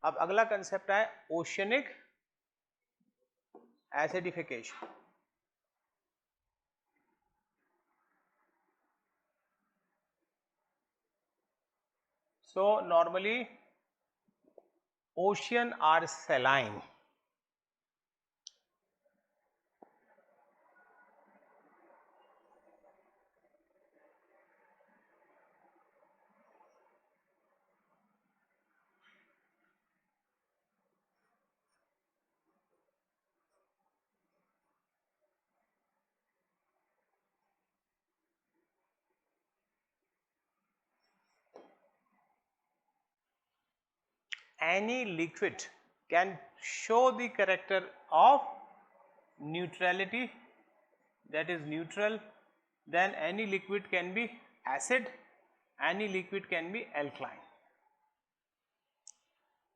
अब अगला कंसेप्ट है oceanic acidification. So normally ocean are saline. Any liquid can show the character of neutrality, that is neutral. Then any liquid can be acid, any liquid can be alkaline.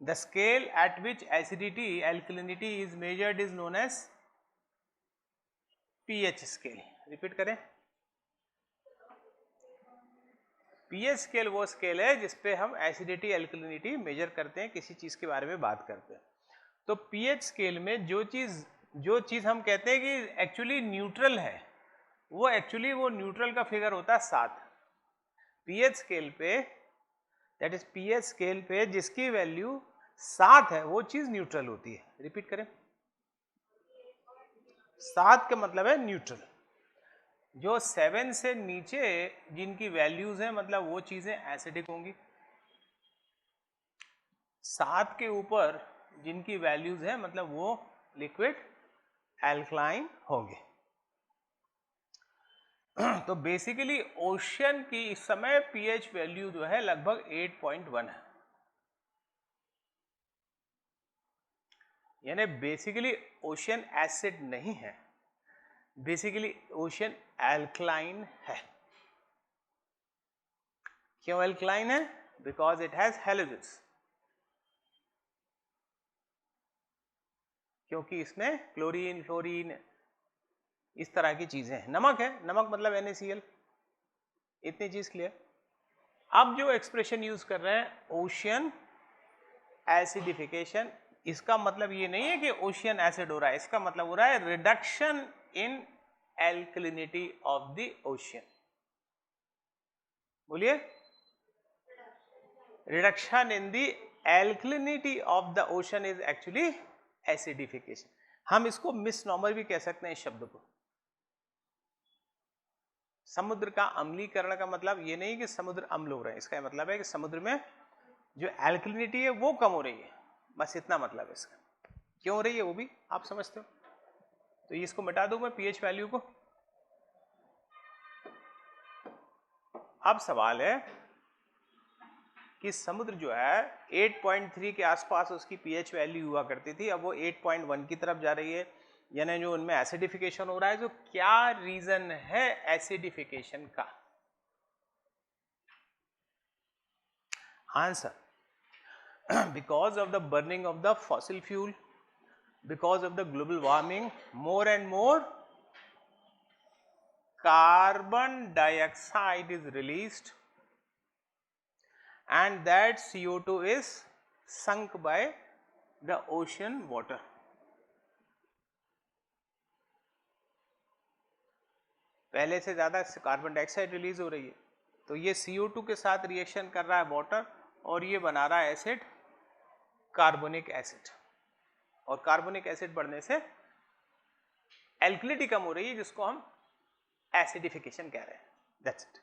The scale at which acidity alkalinity is measured is known as pH scale. Repeat करें, pH scale वो scale है जिसपे हम acidity alkalinity major करते हैं, किसी चीज के बारे में बात करते हैं। तो pH स्केल में जो चीज हम कहते हैं कि एक्चुअली न्यूट्रल है, वो एक्चुअली वो न्यूट्रल का फिगर होता है 7 pH स्केल पे, दैट इज pH स्केल पे जिसकी वैल्यू 7 है वो चीज न्यूट्रल होती है। रिपीट करें, 7 का मतलब है न्यूट्रल। जो 7 से नीचे जिनकी वैल्यूज हैं मतलब वो चीजें एसिडिक होंगी, 7 के ऊपर जिनकी वैल्यूज हैं मतलब वो लिक्विड एल्कलाइन होंगे। तो बेसिकली ओशन की इस समय पीएच वैल्यू जो है लगभग 8.1 है, यानी बेसिकली ओशन एसिड नहीं है, बेसिकली ओशन एल्कलाइन है। क्यों एल्कलाइन है? बिकॉज इट हैज हैलोजेंस, क्योंकि इसमें क्लोरीन फ्लोरीन इस तरह की चीजें हैं। नमक है, नमक मतलब NaCl, इतनी चीज क्लियर। अब जो एक्सप्रेशन यूज कर रहे हैं ओशियन एसिडिफिकेशन, इसका मतलब ये नहीं है कि ओशियन एसिड हो रहा है, इसका मतलब हो रहा है reduction in alkalinity of the ocean. बोलिए, reduction in the alkalinity of the ocean is actually acidification. हम इसको मिसनॉमर भी कह सकते हैं इस शब्द को। समुद्र का अम्लीकरण का मतलब ये नहीं कि समुद्र अम्ल हो रहे हैं, इसका मतलब है कि समुद्र में जो एल्कलिनिटी है वो कम हो रही है, बस इतना मतलब है इसका। क्यों हो रही है वो भी आप समझते हो। तो इसको मिटा दूं मैं पीएच वैल्यू को। अब सवाल है कि समुद्र जो है 8.3 के आसपास उसकी पीएच वैल्यू हुआ करती थी, अब वो 8.1 की तरफ जा रही है, यानी जो उनमें एसिडिफिकेशन हो रहा है। तो क्या रीजन है एसिडिफिकेशन का? Answer, because of the burning of the fossil fuel, because of the global warming, more and more carbon dioxide is released and that CO2 is sunk by the ocean water. पहले से ज्यादा carbon dioxide release हो रही है, तो ये CO2 के साथ रिएक्शन कर रहा है वाटर और ये बना रहा है एसिड कार्बोनिक एसिड, और कार्बोनिक एसिड बढ़ने से एल्कलिनिटी कम हो रही है जिसको हम एसिडिफिकेशन कह रहे हैं। That's it.